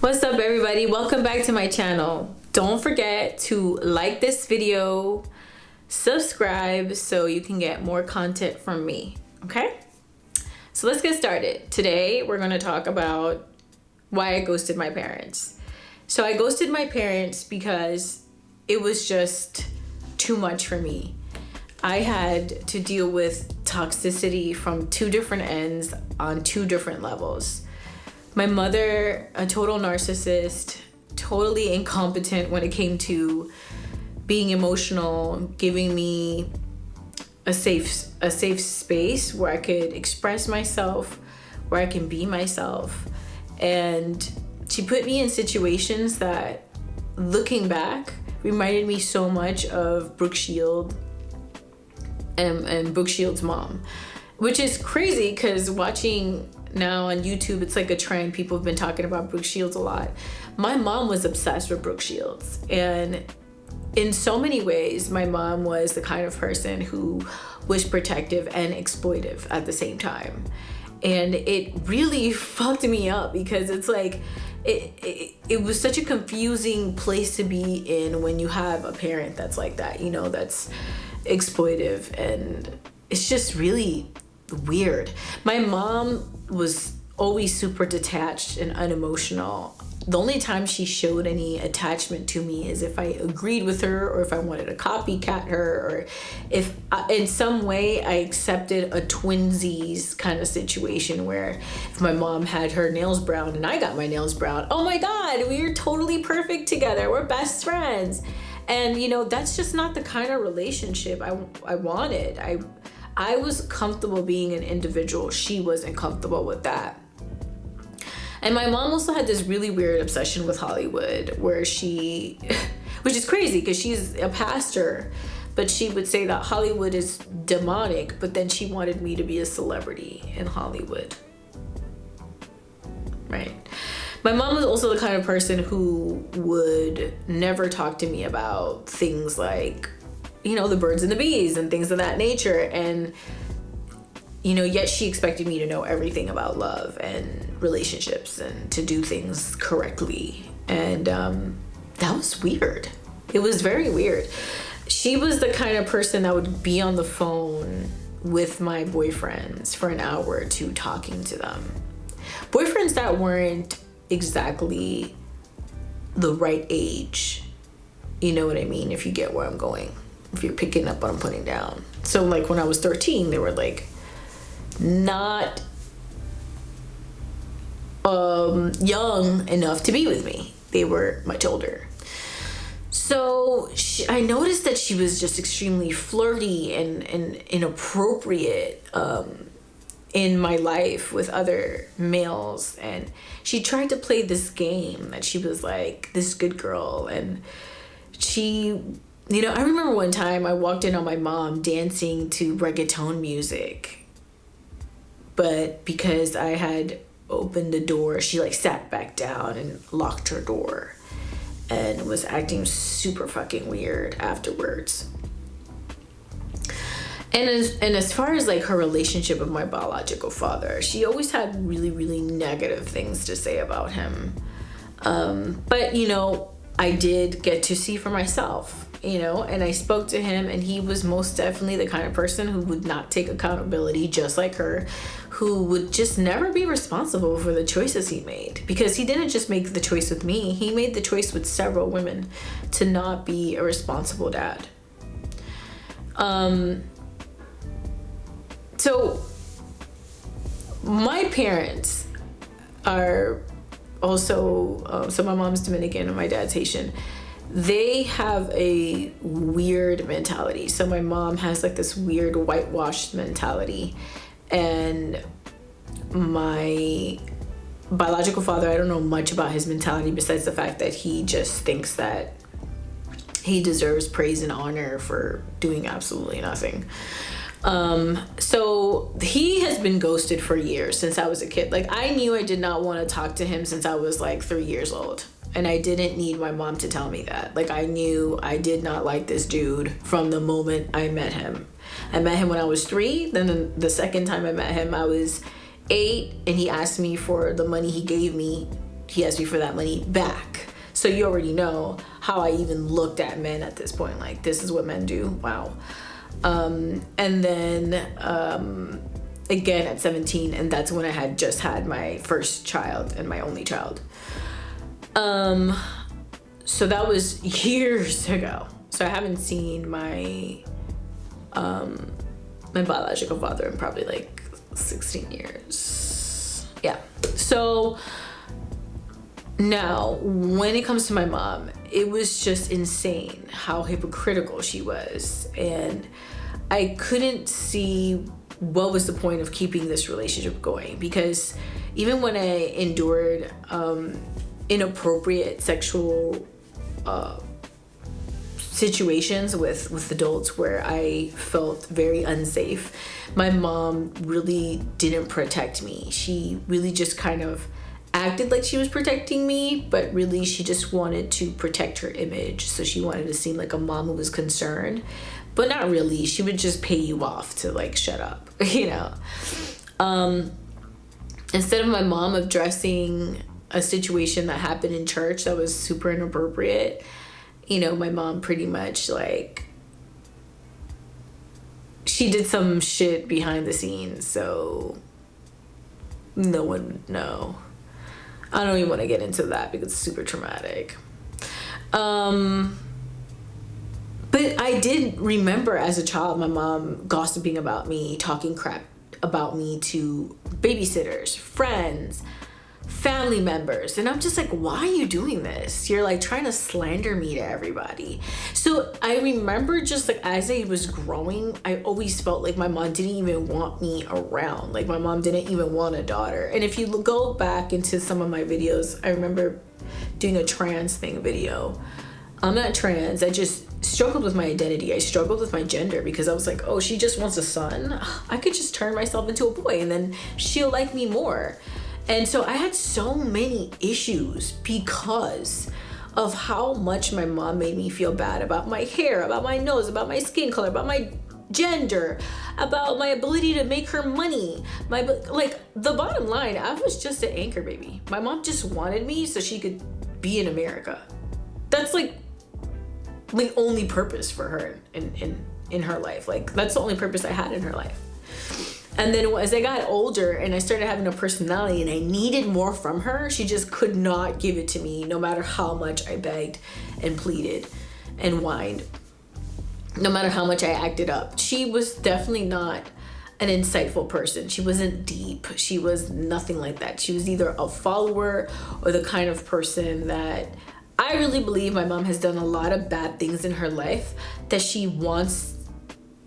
What's up, everybody? Welcome back to my channel. Don't forget to like this video, subscribe so you can get more content from me, okay? So let's get started. Today we're going to talk about why I ghosted my parents. So I ghosted my parents because it was just too much for me. I had to deal with toxicity from two different ends on two different levels. My mother, a total narcissist, totally incompetent when it came to being emotional, giving me a safe space where I could express myself, where I can be myself. And she put me in situations that, looking back, reminded me so much of Brooke Shield and Brooke Shield's mom, which is crazy because watching now on YouTube, it's like a trend. People have been talking about Brooke Shields a lot. My mom was obsessed with Brooke Shields, and in so many ways, my mom was the kind of person who was protective and exploitive at the same time. And it really fucked me up because it's like, it was such a confusing place to be in when you have a parent that's like that, you know, that's exploitive, and it's just really weird. My mom was always super detached and unemotional. The only time she showed any attachment to me is if I agreed with her, or if I wanted to copycat her, or if in some way I accepted a twinsies kind of situation where if my mom had her nails brown and I got my nails brown, oh my God, we are totally perfect together. We're best friends. And you know, that's just not the kind of relationship I wanted. I was comfortable being an individual. She wasn't comfortable with that. And my mom also had this really weird obsession with Hollywood where she, which is crazy because she's a pastor, but she would say that Hollywood is demonic, but then she wanted me to be a celebrity in Hollywood. Right. My mom was also the kind of person who would never talk to me about things like, you know, the birds and the bees and things of that nature. And, you know, yet she expected me to know everything about love and relationships and to do things correctly. And that was weird. It was very weird. She was the kind of person that would be on the phone with my boyfriends for an hour or two talking to them. Boyfriends that weren't exactly the right age. You know what I mean? If you get where I'm going. If you're picking up what I'm putting down. So like when I was 13, they were like not young enough to be with me. They were much older. So I noticed that she was just extremely flirty and inappropriate in my life with other males. And she tried to play this game that she was like this good girl. And she, you know, I remember one time I walked in on my mom dancing to reggaeton music. But because I had opened the door, she like sat back down and locked her door and was acting super fucking weird afterwards. And as far as like her relationship with my biological father, she always had really, really negative things to say about him. But, you know, I did get to see for myself, you know, and I spoke to him, and he was most definitely the kind of person who would not take accountability, just like her, who would just never be responsible for the choices he made, because he didn't just make the choice with me. He made the choice with several women to not be a responsible dad. So my parents are also, so my mom's Dominican and my dad's Haitian. They have a weird mentality. So my mom has like this weird whitewashed mentality, and my biological father, I don't know much about his mentality besides the fact that he just thinks that he deserves praise and honor for doing absolutely nothing. So he has been ghosted for years since I was a kid. Like, I knew I did not want to talk to him since I was like 3 years old. And I didn't need my mom to tell me that. Like, I knew I did not like this dude from the moment I met him. I met him when I was 3. Then the second time I met him, I was 8, and he asked me for the money he gave me he asked me for that money back. So you already know how I even looked at men at this point. Like, this is what men do. Wow. And then again at 17, and that's when I had just had my first child and my only child. So that was years ago. So I haven't seen my my biological father in probably like 16 years. Yeah. So now, when it comes to my mom, it was just insane how hypocritical she was. And I couldn't see what was the point of keeping this relationship going, because even when I endured inappropriate sexual situations with adults where I felt very unsafe, my mom really didn't protect me. She really just kind of acted like she was protecting me, but really she just wanted to protect her image. So she wanted to seem like a mom who was concerned, but not really. She would just pay you off to like shut up, you know. Instead of my mom addressing a situation that happened in church that was super inappropriate, you know, my mom pretty much like, she did some shit behind the scenes so no one would know. I don't even want to get into that because it's super traumatic. But I did remember as a child my mom gossiping about me, talking crap about me to babysitters, friends, family members. And I'm just like, why are you doing this? You're like trying to slander me to everybody. So I remember just like as I was growing, I always felt like my mom didn't even want me around. Like my mom didn't even want a daughter. And if you go back into some of my videos, I remember doing a trans thing video. I'm not trans. I just struggled with my identity. I struggled with my gender because I was like, oh, she just wants a son. I could just turn myself into a boy and then she'll like me more. And so I had so many issues because of how much my mom made me feel bad about my hair, about my nose, about my skin color, about my gender, about my ability to make her money. Like the bottom line, I was just an anchor baby. My mom just wanted me so she could be in America. That's like the only purpose for her in her life. Like that's the only purpose I had in her life. And then as I got older and I started having a personality and I needed more from her, she just could not give it to me no matter how much I begged and pleaded and whined, no matter how much I acted up. She was definitely not an insightful person. She wasn't deep. She was nothing like that. She was either a follower or the kind of person that I really believe my mom has done a lot of bad things in her life that she wants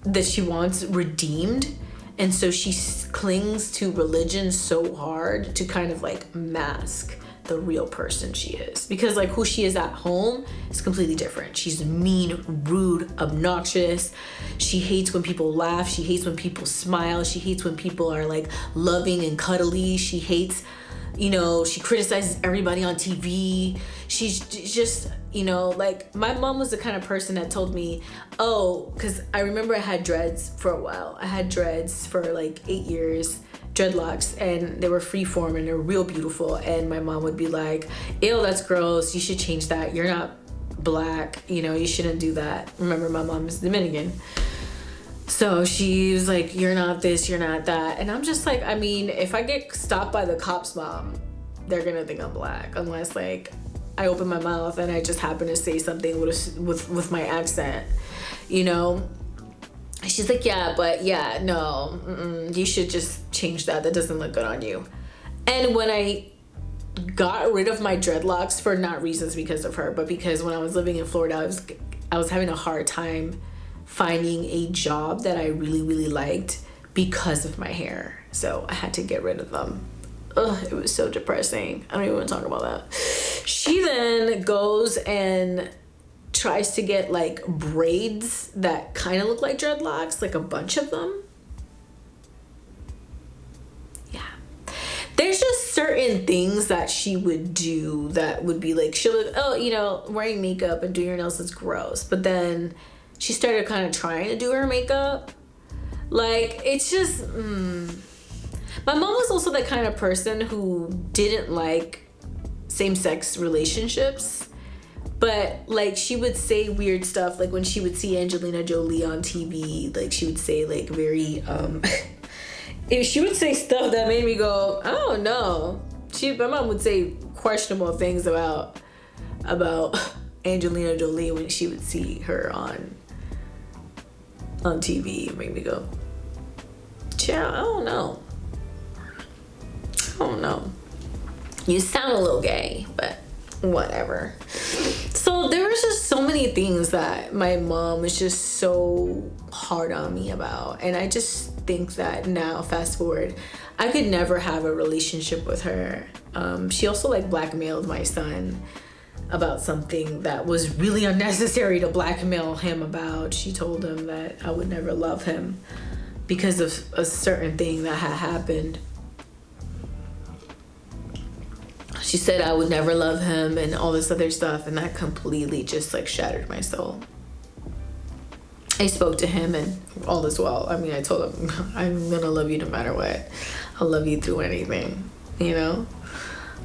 redeemed. And so she clings to religion so hard to kind of like mask the real person she is. Because like who she is at home is completely different. She's mean, rude, obnoxious. She hates when people laugh. She hates when people smile. She hates when people are like loving and cuddly. She hates, you know, she criticizes everybody on TV. She's just, you know, like my mom was the kind of person that told me, oh, because I remember I had dreads for a while. I had dreads for like 8 years, dreadlocks, and they were freeform and they're real beautiful. And my mom would be like, ew, that's gross. You should change that. You're not black. You know, you shouldn't do that. Remember, my mom is Dominican. So she was like, you're not this, you're not that. And I'm just like, I mean, if I get stopped by the cops, mom, they're gonna think I'm black, unless like I open my mouth and I just happen to say something with my accent, you know? She's like, yeah, but yeah, no, you should just change that. That doesn't look good on you. And when I got rid of my dreadlocks, for not reasons because of her, but because when I was living in Florida, I was having a hard time finding a job that I really, really liked because of my hair. So I had to get rid of them. Ugh, it was so depressing. I don't even want to talk about that. She then goes and tries to get like braids that kind of look like dreadlocks, like a bunch of them. Yeah. There's just certain things that she would do that would be like, she'll look, oh, you know, wearing makeup and doing your nails is gross. But then she started kind of trying to do her makeup. Like, it's just, My mom was also the kind of person who didn't like same-sex relationships. But like she would say weird stuff, like when she would see Angelina Jolie on TV, like she would say like very she would say stuff that made me go, I don't know. My mom would say questionable things about Angelina Jolie when she would see her on TV. It made me go, child, I don't know. You sound a little gay, but whatever. So there was just so many things that my mom was just so hard on me about. And I just think that now, fast forward, I could never have a relationship with her. She also like blackmailed my son about something that was really unnecessary to blackmail him about. She told him that I would never love him because of a certain thing that had happened. She said I would never love him and all this other stuff, and that completely just like shattered my soul. I spoke to him and all is well. I mean, I told him, I'm gonna love you no matter what. I'll love you through anything, you know?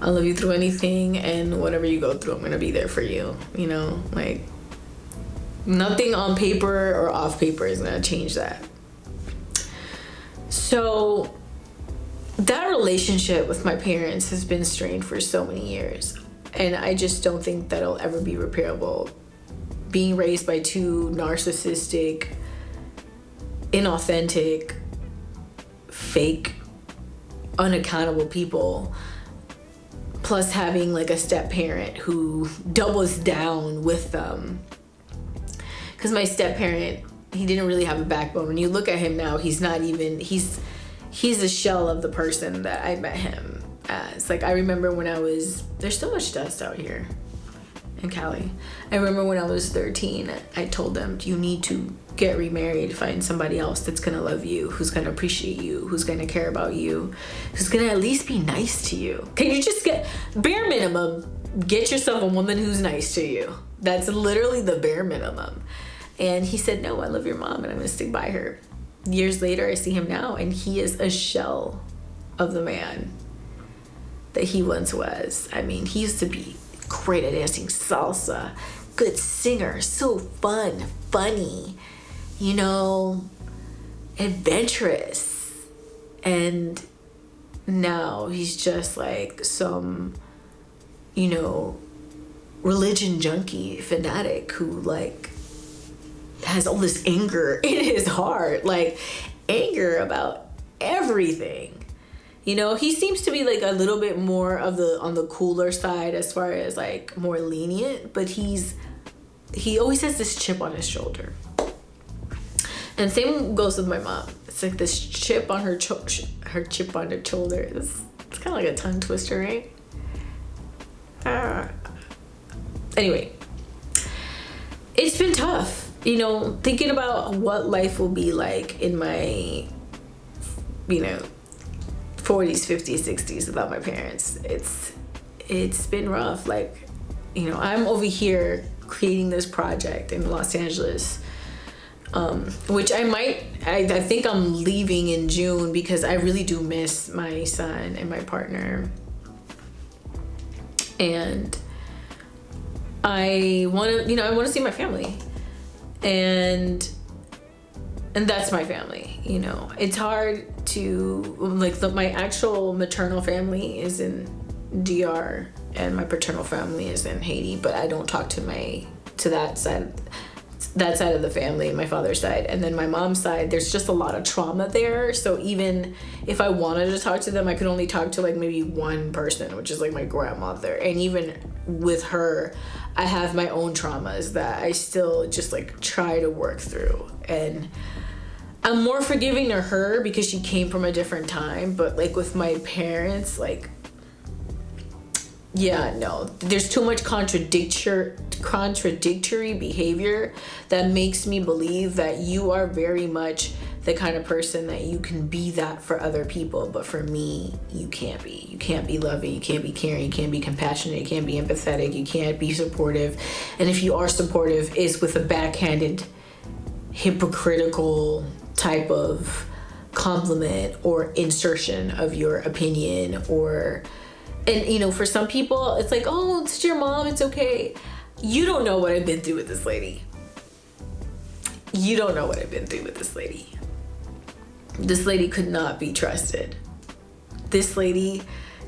I'll love you through anything, and whatever you go through, I'm gonna be there for you, you know? Like, nothing on paper or off paper is gonna change that. So that relationship with my parents has been strained for so many years, and I just don't think that'll ever be repairable. Being raised by two narcissistic, inauthentic, fake, unaccountable people, plus having like a step parent who doubles down with them. Because my step parent, he didn't really have a backbone. When you look at him now, he's a shell of the person that I met him as. Like, I remember when there's so much dust out here in Cali. I remember when I was 13, I told them, you need to get remarried, find somebody else that's gonna love you, who's gonna appreciate you, who's gonna care about you, who's gonna at least be nice to you. Can you just bare minimum, get yourself a woman who's nice to you? That's literally the bare minimum. And he said, no, I love your mom and I'm gonna stick by her. Years later, I see him now, and he is a shell of the man that he once was. I mean, he used to be great at dancing salsa, good singer, so funny, you know, adventurous. And now he's just like some, you know, religion junkie fanatic who like has all this anger in his heart, like anger about everything. You know, he seems to be like a little bit more on the cooler side as far as like more lenient, but he always has this chip on his shoulder. And same goes with my mom. It's like this chip on her chip on her shoulder. It's kind of like a tongue twister, right? Anyway, it's been tough, you know, thinking about what life will be like in my, you know, 40s, 50s, 60s without my parents. It's been rough. Like, you know, I'm over here creating this project in Los Angeles, which I think I'm leaving in June because I really do miss my son and my partner. And I want to see my family. And that's my family, you know. It's hard to, like, my actual maternal family is in DR and my paternal family is in Haiti, but I don't talk to that side of the family, my father's side. And then my mom's side, there's just a lot of trauma there. So even if I wanted to talk to them, I could only talk to like maybe one person, which is like my grandmother. And even with her, I have my own traumas that I still just like try to work through. And I'm more forgiving to her because she came from a different time. But like with my parents, like, yeah, no, there's too much contradictory behavior that makes me believe that you are very much the kind of person that you can be that for other people, but for me, you can't be. You can't be loving, you can't be caring, you can't be compassionate, you can't be empathetic, you can't be supportive. And if you are supportive, it's with a backhanded, hypocritical type of compliment or insertion of your opinion, or And, you know, for some people, it's like, oh, it's your mom, it's okay. You don't know what I've been through with this lady. You don't know what I've been through with this lady. This lady could not be trusted. This lady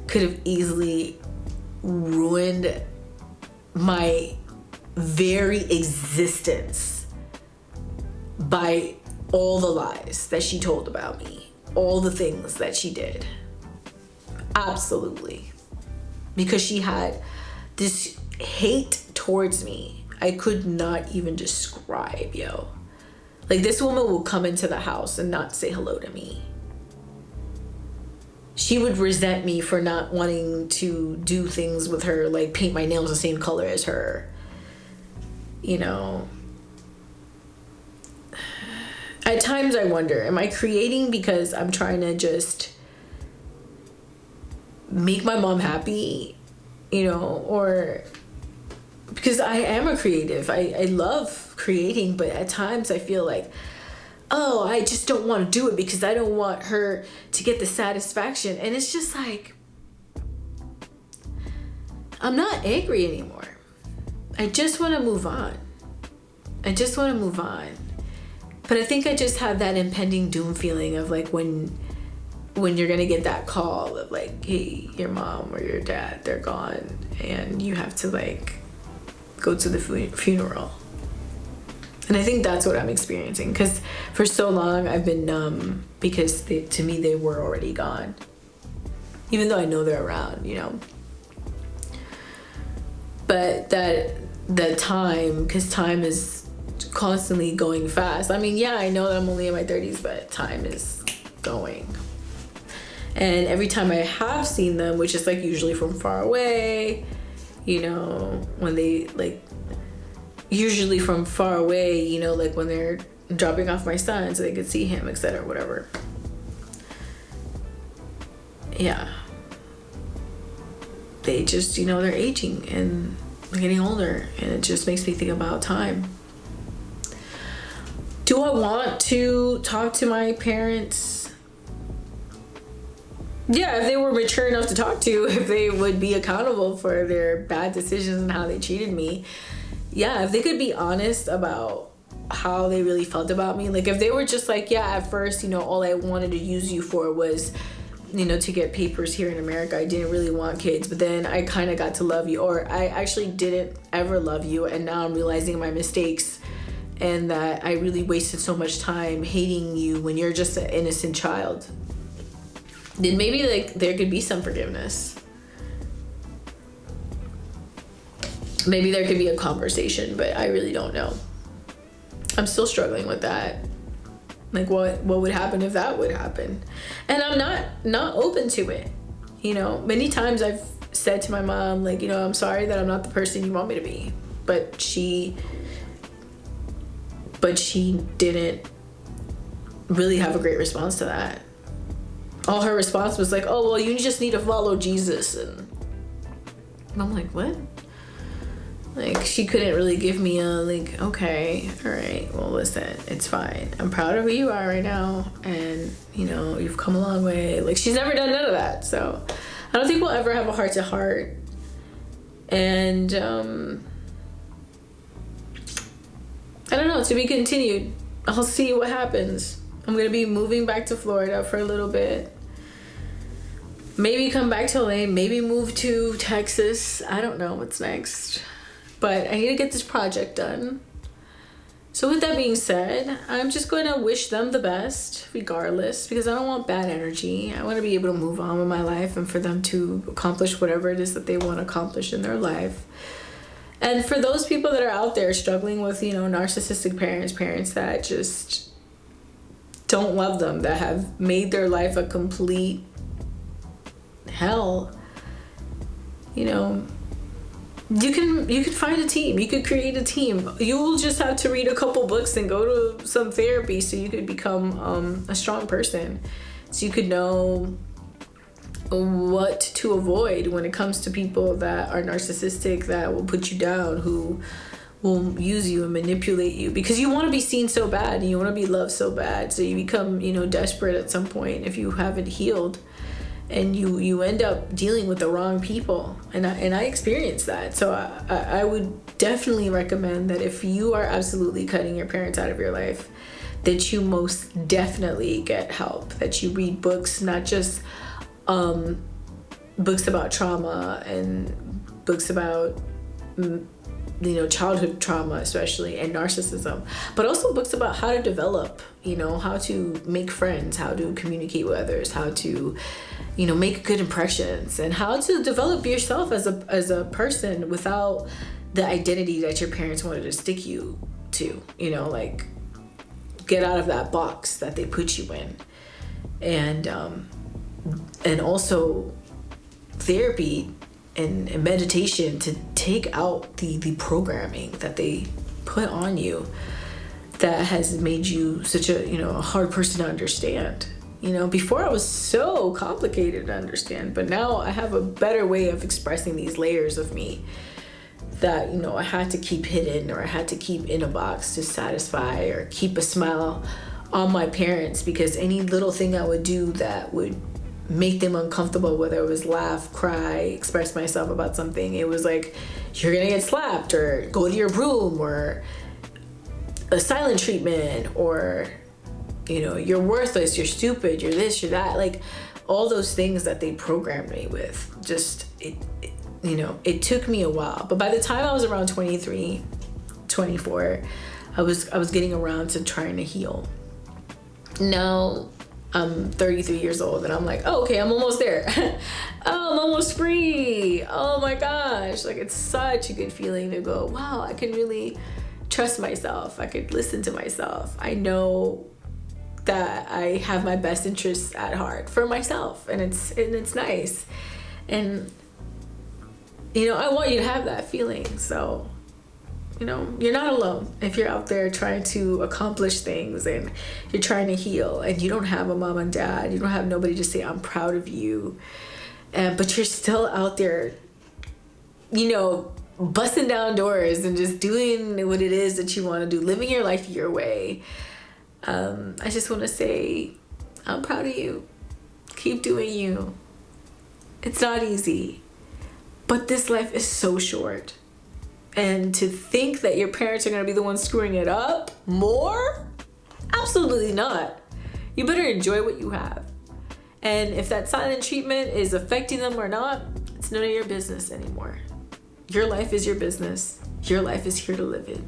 could have easily ruined my very existence by all the lies that she told about me, all the things that she did. Absolutely. Because she had this hate towards me I could not even describe, yo. Like, this woman will come into the house and not say hello to me. She would resent me for not wanting to do things with her, like paint my nails the same color as her. You know, at times I wonder, am I creating because I'm trying to just make my mom happy, you know, or because I am a creative. I love creating, but at times I feel like, oh, I just don't want to do it because I don't want her to get the satisfaction. And it's just like, I'm not angry anymore. I just want to move on. I just want to move on. But I think I just have that impending doom feeling of like when you're going to get that call of like, hey, your mom or your dad, they're gone. And you have to like go to the funeral. And I think that's what I'm experiencing, because for so long I've been numb because to me they were already gone, even though I know they're around, you know. But that time, because time is constantly going fast. I mean, yeah, I know that I'm only in my 30s, but time is going. And every time I have seen them, which is like usually from far away, you know, when they like, usually from far away, you know, like when they're dropping off my son so they could see him, etc., whatever. Yeah. They just, you know, they're aging and getting older, and it just makes me think about time. Do I want to talk to my parents? Yeah, if they were mature enough to talk to, if they would be accountable for their bad decisions and how they treated me. Yeah, if they could be honest about how they really felt about me. Like, if they were just like, yeah, at first, you know, all I wanted to use you for was, you know, to get papers here in America. I didn't really want kids, but then I kind of got to love you. Or I actually didn't ever love you, and now I'm realizing my mistakes and that I really wasted so much time hating you when you're just an innocent child. Then maybe, like, there could be some forgiveness. Maybe there could be a conversation, but I really don't know. I'm still struggling with that. Like, what would happen if that would happen? And I'm not open to it. You know, many times I've said to my mom, like, you know, I'm sorry that I'm not the person you want me to be. But she didn't really have a great response to that. All her response was like, oh, well, you just need to follow Jesus. And I'm like, what? Like, she couldn't really give me a, like, okay, all right, well, listen, it's fine. I'm proud of who you are right now, and, you know, you've come a long way. Like, she's never done none of that, so I don't think we'll ever have a heart-to-heart. And, I don't know, to be continued. I'll see what happens. I'm going to be moving back to Florida for a little bit. Maybe come back to LA, maybe move to Texas. I don't know what's next. But I need to get this project done. So with that being said, I'm just going to wish them the best regardless, because I don't want bad energy. I want to be able to move on with my life and for them to accomplish whatever it is that they want to accomplish in their life. And for those people that are out there struggling with, you know, narcissistic parents that just don't love them, that have made their life a complete hell, you know, you can find a team. You could create a team. You will just have to read a couple books and go to some therapy so you could become a strong person. So you could know what to avoid when it comes to people that are narcissistic, that will put you down, who will use you and manipulate you, because you want to be seen so bad and you want to be loved so bad. So you become, you know, desperate at some point if you haven't healed. and you end up dealing with the wrong people, and I experienced that. So I would definitely recommend that if you are absolutely cutting your parents out of your life, that you most definitely get help, that you read books, not just books about trauma and books about childhood trauma especially, and narcissism, but also books about how to develop, how to make friends, how to communicate with others, how to make good impressions, and how to develop yourself as a person without the identity that your parents wanted to stick you to, like get out of that box that they put you in. And also therapy and meditation to take out the programming that they put on you that has made you such a hard person to understand. Before I was so complicated to understand, but now I have a better way of expressing these layers of me that I had to keep hidden, or I had to keep in a box to satisfy or keep a smile on my parents, because any little thing I would do that would make them uncomfortable, whether it was laugh, cry, express myself about something, it was like, you're gonna get slapped, or go to your room, or a silent treatment, or you're worthless, you're stupid, you're this, you're that, like all those things that they programmed me with. Just it took me a while, but by the time I was around 23, 24, I was getting around to trying to heal. Now I'm 33 years old, and I'm like, oh, okay, I'm almost there. Oh, I'm almost free. Oh my gosh. Like, it's such a good feeling to go, wow, I can really trust myself. I could listen to myself. I know that I have my best interests at heart for myself, and it's nice. And I want you to have that feeling. So you're not alone if you're out there trying to accomplish things and you're trying to heal, and you don't have a mom and dad, you don't have nobody to say I'm proud of you, but you're still out there busting down doors and just doing what it is that you want to do, living your life your way. I just want to say I'm proud of you. Keep doing you. It's not easy, but this life is so short. And to think that your parents are going to be the ones screwing it up more? Absolutely not. You better enjoy what you have. And if that silent treatment is affecting them or not, it's none of your business anymore. Your life is your business. Your life is here to live it.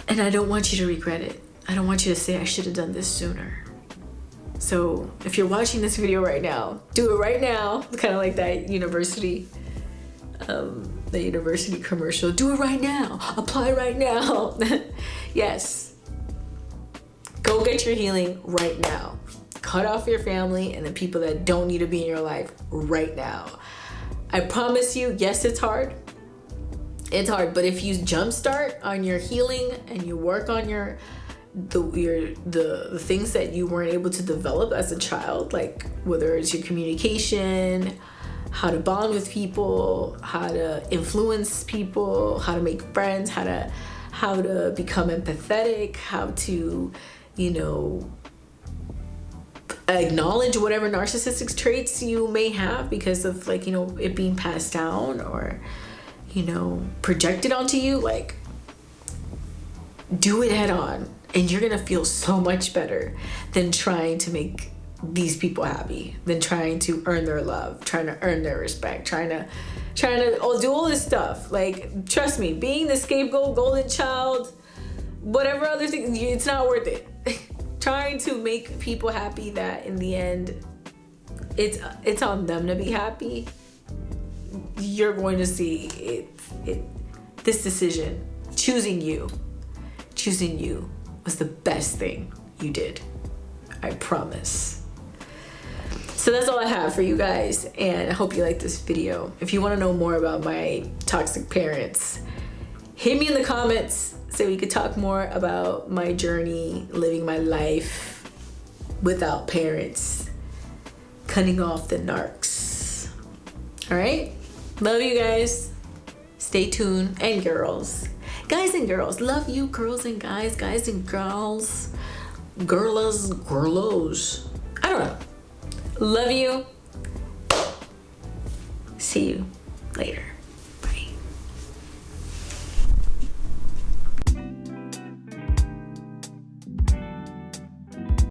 And I don't want you to regret it. I don't want you to say, I should have done this sooner. So if you're watching this video right now, do it right now. Kind of like that university commercial. Do it right now. Apply right now. Yes. Go get your healing right now. Cut off your family and the people that don't need to be in your life right now. I promise you, yes, it's hard. It's hard, but if you jumpstart on your healing and you work on the things that you weren't able to develop as a child, like whether it's your communication, how to bond with people, how to influence people, how to make friends, how to become empathetic, how to, acknowledge whatever narcissistic traits you may have because of it being passed down or projected onto you. Like, do it head on, and you're gonna feel so much better than trying to make these people happy, than trying to earn their love, trying to earn their respect, trying to do all this stuff. Like, trust me, being the scapegoat, golden child, whatever other thing, it's not worth it. Trying to make people happy that in the end it's on them to be happy, you're going to see this decision, choosing you was the best thing you did. I promise. So that's all I have for you guys, and I hope you like this video. If you want to know more about my toxic parents, hit me in the comments so we could talk more about my journey living my life without parents, cutting off the narcs. All right, love you guys. Stay tuned. And girls, guys and girls, love you, girls and guys and girls, girls, I don't know. Love you. See you later.